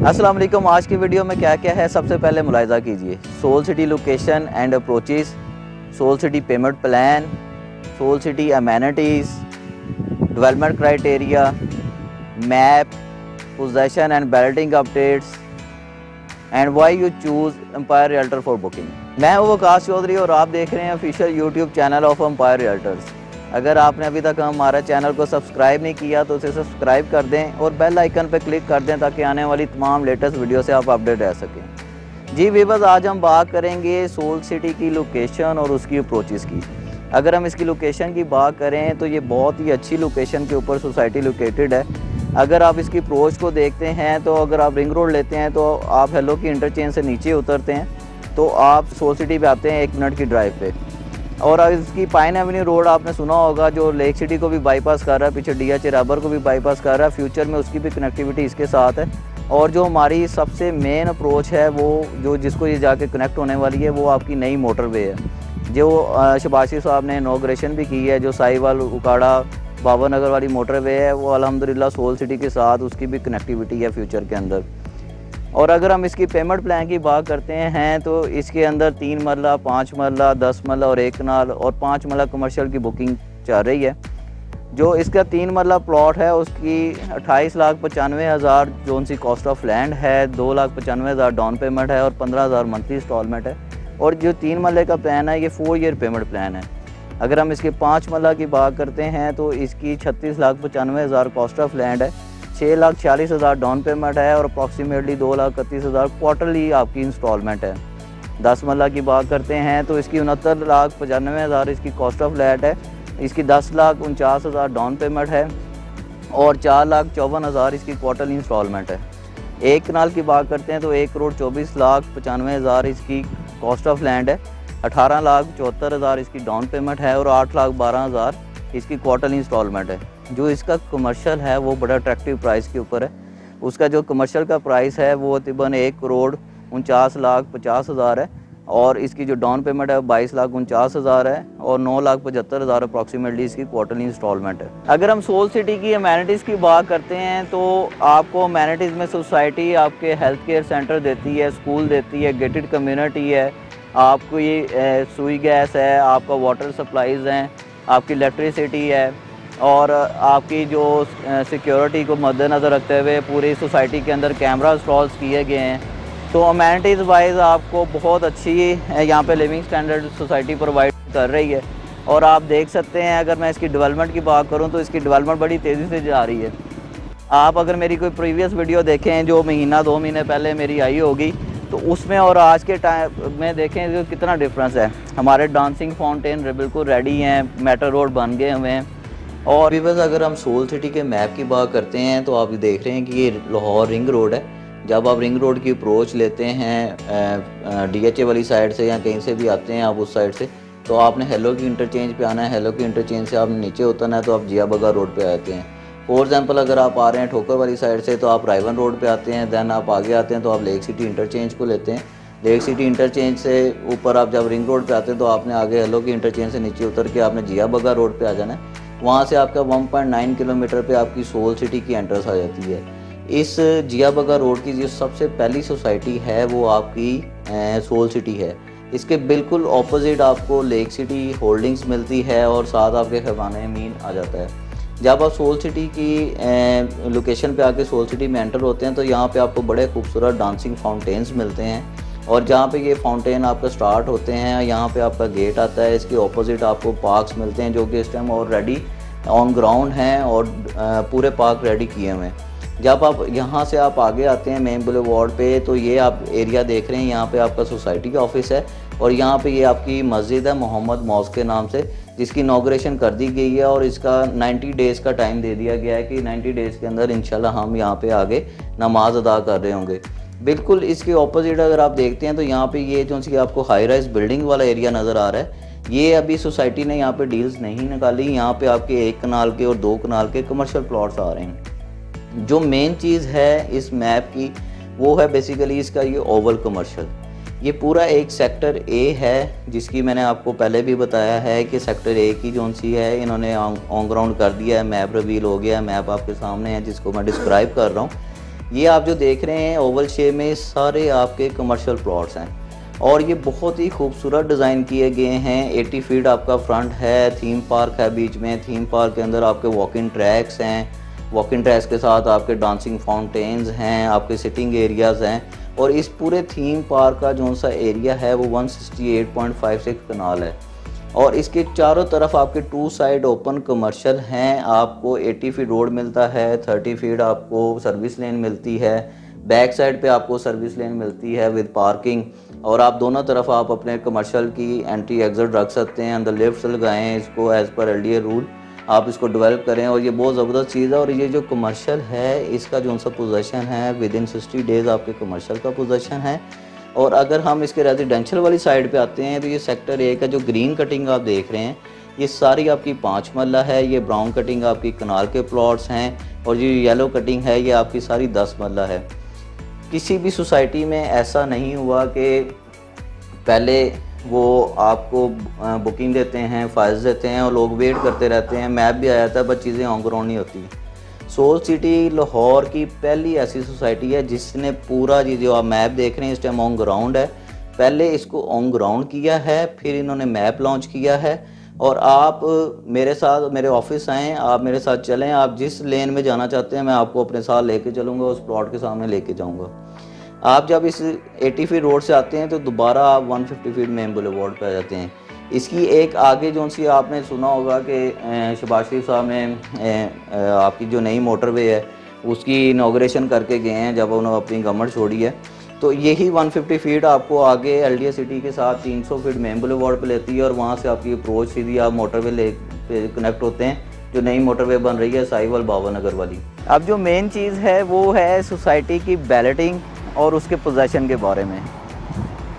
अस्सलाम वालेकुम। आज की वीडियो में क्या क्या है सबसे पहले मुलाहिज़ा कीजिए। Soul city location and approaches, soul city payment plan, soul city amenities, development criteria, map, possession and balloting updates and why you choose Empire Realtor for booking. मैं हूं वकास चौधरी और आप देख रहे हैं official YouTube channel of Empire Realtors. अगर आपने अभी तक हमारा चैनल को सब्सक्राइब नहीं किया तो उसे सब्सक्राइब कर दें और बेल आइकन पर क्लिक कर दें ताकि आने वाली तमाम लेटेस्ट वीडियो से आप अपडेट रह सकें। जी वीवर्स, आज हम बात करेंगे सोल सिटी की लोकेशन और उसकी अप्रोचेस की। अगर हम इसकी लोकेशन की बात करें तो ये बहुत ही अच्छी लोकेशन के ऊपर सोसाइटी लोकेटेड है। अगर आप इसकी अप्रोच को देखते हैं तो अगर आप रिंग रोड लेते हैं तो आप हेलो की इंटरचेंज से नीचे उतरते हैं तो आप सोल सिटी पे आते हैं 1 मिनट की ड्राइव पे। और इसकी पाइन एवेन्यू रोड आपने सुना होगा जो लेक सिटी को भी बाईपास कर रहा है, पीछे DH रैबर को भी बाईपास कर रहा है। फ्यूचर में उसकी भी कनेक्टिविटी इसके साथ है। और जो हमारी सबसे मेन अप्रोच है वो जिसको ये जाके कनेक्ट होने वाली है वो आपकी नई मोटरवे है जो शबाशी साहब ने इनॉग्रेशन भी की है। जो साहिवाल उकाड़ा बाबा नगर वाली मोटरवे है वो अल्हम्दुलिल्लाह सोल सिटी के साथ उसकी भी कनेक्टिविटी है फ्यूचर के अंदर। और अगर हम इसकी पेमेंट प्लान की बात करते हैं तो इसके अंदर 3 मरला, 5 मरला, 10 मरला और 1 कनाल और 5 मरला कमर्शियल की बुकिंग चल रही है। जो इसका 3 मरला प्लॉट है उसकी 28,95,000 जो उनकी कॉस्ट ऑफ लैंड है, 2,95,000 डाउन पेमेंट है और 15,000 मंथली इंस्टॉलमेंट है। और जो 3 मरले का प्लान है ये 4 ईयर पेमेंट प्लान है। अगर हम इसके 5 मरला की बात करते हैं तो इसकी 36,95,000 कॉस्ट ऑफ लैंड है, 6,40,000 डाउन पेमेंट है और अप्रॉक्सीमेटली 2,31,000 क्वार्टरली आपकी इंस्टॉलमेंट है। 10 मरला की बात करते हैं तो इसकी 69,95,000 इसकी कॉस्ट ऑफ लैंड है, इसकी 10,49,000 डाउन पेमेंट है और 4,54,000 इसकी क्वार्टरली इंस्टॉलमेंट है। 1 कनाल की बात करते हैं तो 1,24,95,000 इसकी कॉस्ट ऑफ लैंड है, 18,74,000 इसकी डाउन पेमेंट है और 8,12,000 इसकी क्वार्टरली इंस्टॉलमेंट है। जो इसका कमर्शियल है वो बड़ा अट्रैक्टिव प्राइस के ऊपर है। उसका जो कमर्शियल का प्राइस है वो तकरीबन 1,49,50,000 है और इसकी जो डाउन पेमेंट है 22,49,000 है और 9,75,000 अप्रॉक्सीमेटली इसकी क्वार्टरली इंस्टॉलमेंट है। अगर हम सोल सिटी की अमेनिटीज़ की बात करते हैं तो आपको अमेनिटीज़ में सोसाइटी आपके हेल्थ केयर सेंटर देती है, स्कूल देती है, गेटेड कम्युनिटी है, आपको ये सुई गैस है, आपका वाटर सप्लाईज़ हैं, आपकी इलेक्ट्रिसिटी है और आपकी जो सिक्योरिटी को मद्देनज़र रखते हुए पूरी सोसाइटी के अंदर कैमरा इंस्टॉल्स किए गए हैं। तो अमेनिटीज़ वाइज आपको बहुत अच्छी यहाँ पे लिविंग स्टैंडर्ड सोसाइटी प्रोवाइड कर रही है। और आप देख सकते हैं अगर मैं इसकी डेवलपमेंट की बात करूँ तो इसकी डेवलपमेंट बड़ी तेज़ी से जा रही है। आप अगर मेरी कोई प्रीवियस वीडियो देखें जो महीना 2 महीने पहले मेरी आई होगी तो उसमें और आज के टाइम में देखें तो कितना डिफरेंस है। हमारे डांसिंग फाउंटेन बिल्कुल रेडी हैं, मेट्रो रोड बन गए हुए हैं। और वीवर्स, अगर हम सोल सिटी के मैप की बात करते हैं तो आप देख रहे हैं कि ये लाहौर रिंग रोड है। जब आप रिंग रोड की अप्रोच लेते हैं DHA वाली साइड से या कहीं से भी आते हैं आप उस साइड से तो आपने हेलो की इंटरचेंज पे आना है। हेलो की इंटरचेंज से आपने नीचे उतरना है तो आप जिया बगा रोड पे आते हैं। फॉर एग्जांपल अगर आप आ रहे हैं ठोकर वाली साइड से तो आप रायवन रोड पे आते हैं। दैन आप आगे आते हैं तो आप लेक सिटी इंटरचेंज को लेते हैं। लेक सिटी इंटरचेंज से ऊपर आप जब रिंग रोड पे आते हैं तो आपने आगे हेलो की इंटरचेंज से नीचे उतर के आपने जिया बगा रोड पे आ जाना है। वहाँ से आपका 1.9 किलोमीटर पे आपकी सोल सिटी की एंट्रेंस आ जाती है। इस जिया बगा रोड की जो सबसे पहली सोसाइटी है वो आपकी सोल सिटी है। इसके बिल्कुल ऑपोजिट आपको लेक सिटी होल्डिंग्स मिलती है और साथ आपके खैबान मीन आ जाता है। जब आप सोल सिटी की लोकेशन पे आके सोल सिटी में एंटर होते हैं तो यहाँ पे आपको बड़े खूबसूरत डांसिंग फाउंटेन्स मिलते हैं। और जहाँ पे ये फाउंटेन आपका स्टार्ट होते हैं यहाँ पे आपका गेट आता है। इसके ऑपोजिट आपको पार्क्स मिलते हैं जो कि इस टाइम ऑलरेडी ऑन ग्राउंड हैं और पूरे पार्क रेडी किए हुए हैं। जब आप यहाँ से आप आगे आते हैं मेन बुलेवार्ड पे तो ये आप एरिया देख रहे हैं, यहाँ पे आपका सोसाइटी का ऑफिस है और यहाँ पे ये आपकी मस्जिद है मोहम्मद मॉस्क के नाम से जिसकी इनॉग्रेशन कर दी गई है और इसका 90 डेज़ का टाइम दे दिया गया है कि 90 डेज़ के अंदर इंशाल्लाह हम यहाँ पे आगे नमाज अदा कर रहे होंगे। बिल्कुल इसके ऑपोजिट अगर आप देखते हैं तो यहाँ पे ये जो सी आपको हाई राइज बिल्डिंग वाला एरिया नज़र आ रहा है ये अभी सोसाइटी ने यहाँ पे डील्स नहीं निकाली। यहाँ पे आपके 1 कनाल के और 2 कनाल के कमर्शियल प्लॉट्स आ रहे हैं। जो मेन चीज़ है इस मैप की वो है बेसिकली इसका ये ओवल कमर्शियल। ये पूरा एक सेक्टर ए है जिसकी मैंने आपको पहले भी बताया है कि सेक्टर ए की जो सी है इन्होंने ऑन ग्राउंड कर दिया है। मैप रिवील हो गया है, मैप आपके सामने है जिसको मैं डिस्क्राइब कर रहा हूँ। ये आप जो देख रहे हैं ओवल शेप में, सारे आपके कमर्शियल प्लॉट्स हैं और ये बहुत ही खूबसूरत डिज़ाइन किए गए हैं। 80 फीट आपका फ्रंट है, थीम पार्क है बीच में, थीम पार्क के अंदर आपके वॉकिंग ट्रैक्स हैं, वॉकिंग ट्रैक्स के साथ आपके डांसिंग फाउंटेन्स हैं, आपके सिटिंग एरियाज़ हैं और इस पूरे थीम पार्क का जो सा एरिया है वो 168.56 कनाल है और इसके चारों तरफ आपके 2 साइड ओपन कमर्शियल हैं। आपको 80 फीट रोड मिलता है, 30 फीट आपको सर्विस लेन मिलती है, बैक साइड पे आपको सर्विस लेन मिलती है विद पार्किंग और आप दोनों तरफ आप अपने कमर्शियल की एंट्री एग्जिट रख सकते हैं। अंदर लिफ्ट लगाएं, इसको एज़ पर LDA रूल आप इसको डेवलप करें और ये बहुत ज़बरदस्त चीज़ है। और ये जो कमर्शियल है इसका जो सा पोजीशन है विद इन 60 डेज़ आपके कमर्शियल का पोजीशन है। और अगर हम इसके रेजिडेंशियल वाली साइड पे आते हैं तो ये सेक्टर 1 का जो ग्रीन कटिंग आप देख रहे हैं ये सारी आपकी 5 मरला है, ये ब्राउन कटिंग आपकी कनाल के प्लॉट्स हैं और जो येलो कटिंग है ये आपकी सारी 10 मरला है। किसी भी सोसाइटी में ऐसा नहीं हुआ कि पहले वो आपको बुकिंग देते हैं, फाइल्स देते हैं और लोग वेट करते रहते हैं। मैप भी आ जाता है बट चीज़ें ऑन ग्राउंड नहीं होती। सोल सिटी लाहौर की पहली ऐसी सोसाइटी है जिसने पूरा ये जो आप मैप देख रहे हैं इस टाइम ऑन ग्राउंड है। पहले इसको ऑन ग्राउंड किया है, फिर इन्होंने मैप लॉन्च किया है। और आप मेरे साथ मेरे ऑफिस आएँ, आप मेरे साथ चलें, आप जिस लेन में जाना चाहते हैं मैं आपको अपने साथ लेके चलूँगा, उस प्लॉट के सामने लेके जाऊँगा। आप जब इस 80 फीट रोड से आते हैं तो दोबारा आप 150 फीट मेन बुलेवार्ड पे आ जाते हैं। इसकी एक आगे जो सी आपने सुना होगा कि शहबाज शरीफ साहब ने आपकी जो नई मोटरवे है उसकी इनाग्रेशन करके गए हैं जब उन्होंने अपनी गवर्नमेंट छोड़ी है। तो यही 150 फीट आपको आगे LDA सिटी के साथ 300 फीट मेन बुलेवार्ड पे लेती है और वहाँ से आपकी अप्रोच सीधी आप मोटरवे ले कनेक्ट होते हैं जो नई मोटरवे बन रही है साहिवाल बाबानगर वाली। अब जो मेन चीज़ है वो है सोसाइटी की बैलेटिंग और उसके पोजेशन के बारे में।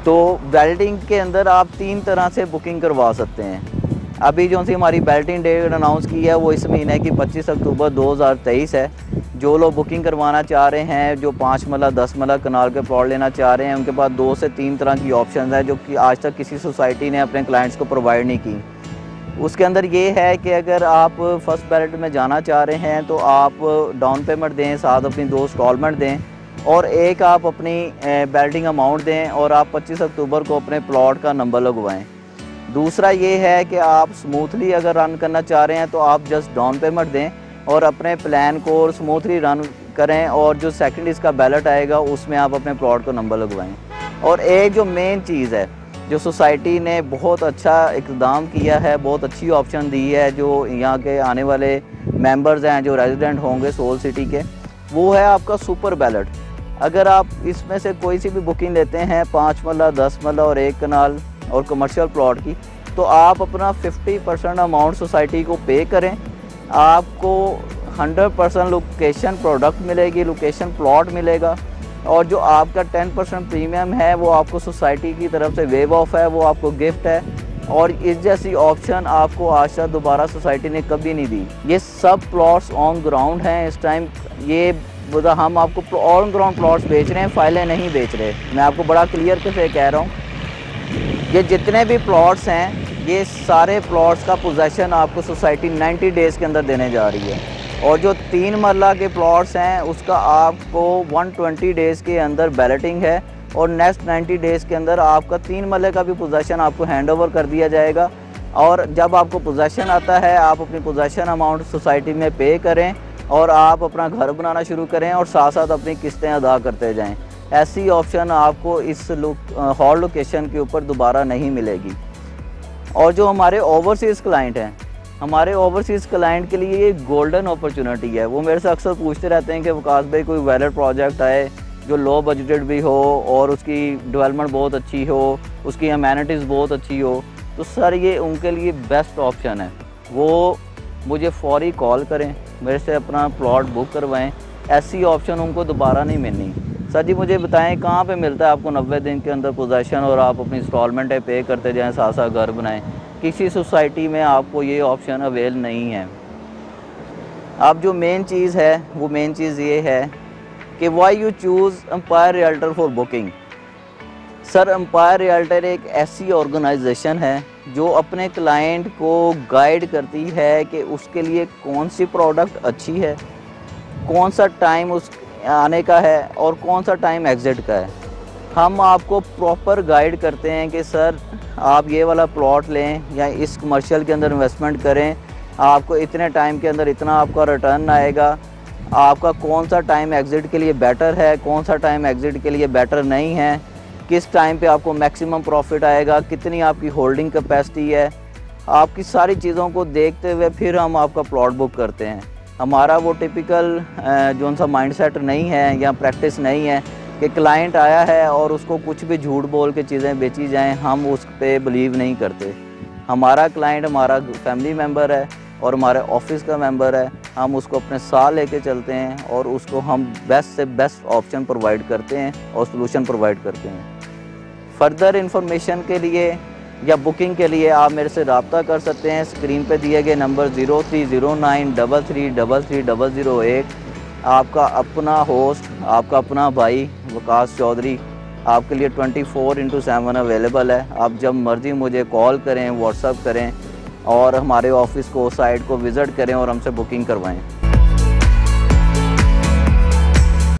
तो बैलेटिंग के अंदर आप 3 तरह से बुकिंग करवा सकते हैं। अभी जो सी हमारी बैलेटिंग डेट अनाउंस की है वो इस महीने की 25 अक्टूबर 2023 है। जो लोग बुकिंग करवाना चाह रहे हैं, जो 5 मरला 10 मरला कनाल के प्लॉट लेना चाह रहे हैं, उनके पास 2 से 3 तरह की ऑप्शन है जो कि आज तक किसी सोसाइटी ने अपने क्लाइंट्स को प्रोवाइड नहीं की। उसके अंदर ये है कि अगर आप फर्स्ट बैलेट में जाना चाह रहे हैं तो आप डाउन पेमेंट दें, साथ अपनी 2 इंस्टॉलमेंट दें और एक आप अपनी बैलेटिंग अमाउंट दें और आप 25 अक्टूबर को अपने प्लॉट का नंबर लगवाएं। दूसरा ये है कि आप स्मूथली अगर रन करना चाह रहे हैं तो आप जस्ट डाउन पेमेंट दें और अपने प्लान को स्मूथली रन करें और जो सेकंड इसका बैलेट आएगा उसमें आप अपने प्लॉट का नंबर लगवाएं। और एक जो मेन चीज़ है जो सोसाइटी ने बहुत अच्छा इक़दाम किया है, बहुत अच्छी ऑप्शन दी है जो यहाँ के आने वाले मेंबर्स हैं जो रेजिडेंट होंगे सोल सिटी के, वो है आपका सुपर बैलेट। अगर आप इसमें से कोई सी भी बुकिंग लेते हैं 5 मरला 10 मरला और 1 कनाल और कमर्शियल प्लॉट की, तो आप अपना 50% अमाउंट सोसाइटी को पे करें, आपको 100% लोकेशन प्रोडक्ट मिलेगी, लोकेशन प्लॉट मिलेगा और जो आपका 10% प्रीमियम है वो आपको सोसाइटी की तरफ से वेव ऑफ है, वो आपको गिफ्ट है। और इस जैसी ऑप्शन आपको आज तक दोबारा सोसाइटी ने कभी नहीं दी। ये सब प्लॉट्स ऑन ग्राउंड हैं इस टाइम। ये हम आपको ऑन ग्राउंड प्लॉट्स बेच रहे हैं, फाइलें नहीं बेच रहे। मैं आपको बड़ा क्लियर से कह रहा हूँ, ये जितने भी प्लॉट्स हैं ये सारे प्लॉट्स का पोजेसन आपको सोसाइटी 90 डेज़ के अंदर देने जा रही है और जो 3 मरला के प्लॉट्स हैं उसका आपको 120 डेज़ के अंदर बैलेटिंग है और नेक्स्ट 90 डेज़ के अंदर आपका 3 मरले का भी पोजेसन आपको हैंड ओवर कर दिया जाएगा। और जब आपको पोजेसन आता है आप अपनी पोजेसन अमाउंट सोसाइटी में पे करें और आप अपना घर बनाना शुरू करें और साथ साथ अपनी किस्तें अदा करते जाएं। ऐसी ऑप्शन आपको इस हॉल लोकेशन के ऊपर दोबारा नहीं मिलेगी। और जो हमारे ओवरसीज़ क्लाइंट हैं, हमारे ओवरसीज़ क्लाइंट के लिए ये गोल्डन अपॉर्चुनिटी है। वो मेरे से अक्सर पूछते रहते हैं कि वकास भाई कोई वैलिड प्रोजेक्ट आए जो लो बजटेड भी हो और उसकी डेवलपमेंट बहुत अच्छी हो, उसकी अमेनिटीज़ बहुत अच्छी हो, तो सर ये उनके लिए बेस्ट ऑप्शन है। वो मुझे फौरी कॉल करें, मेरे से अपना प्लॉट बुक करवाएं। ऐसी ऑप्शन उनको दोबारा नहीं मिलनी। सर जी मुझे बताएं कहाँ पे मिलता है आपको 90 दिन के अंदर पोजेसन और आप अपनी इंस्टॉलमेंट पे करते जाएं, साथ साथ घर बनाएं। किसी सोसाइटी में आपको ये ऑप्शन अवेल नहीं है। अब जो मेन चीज़ है वो मेन चीज़ ये है कि why you choose Empire Realtor for booking. Sir Empire Realtor एक ऐसी ऑर्गेनाइजेशन है जो अपने क्लाइंट को गाइड करती है कि उसके लिए कौन सी प्रोडक्ट अच्छी है, कौन सा टाइम आने का है और कौन सा टाइम एग्ज़िट का है। हम आपको प्रॉपर गाइड करते हैं कि सर आप ये वाला प्लॉट लें या इस कमर्शियल के अंदर इन्वेस्टमेंट करें, आपको इतने टाइम के अंदर इतना आपका रिटर्न आएगा, आपका कौन सा टाइम एग्ज़िट के लिए बेटर है, कौन सा टाइम एग्ज़िट के लिए बेटर नहीं है, किस टाइम पे आपको मैक्सिमम प्रॉफिट आएगा, कितनी आपकी होल्डिंग कैपेसिटी है। आपकी सारी चीज़ों को देखते हुए फिर हम आपका प्लॉट बुक करते हैं। हमारा वो टिपिकल जो सा माइंडसेट नहीं है या प्रैक्टिस नहीं है कि क्लाइंट आया है और उसको कुछ भी झूठ बोल के चीज़ें बेची जाएं, हम उस पे बिलीव नहीं करते। हमारा क्लाइंट हमारा फैमिली मेम्बर है और हमारे ऑफिस का मेंबर है, हम उसको अपने साथ लेके चलते हैं और उसको हम बेस्ट से बेस्ट ऑप्शन प्रोवाइड करते हैं और सॉल्यूशन प्रोवाइड करते हैं। फर्दर इंफॉर्मेशन के लिए या बुकिंग के लिए आप मेरे से रब्ता कर सकते हैं। स्क्रीन पे दिए गए नंबर 030933330001। आपका अपना होस्ट, आपका अपना भाई वकास चौधरी आपके लिए 24/7 अवेलेबल है। आप जब मर्ज़ी मुझे कॉल करें, व्हाट्सएप करें और हमारे ऑफिस को, साइट को विज़िट करें और हमसे बुकिंग करवाएं।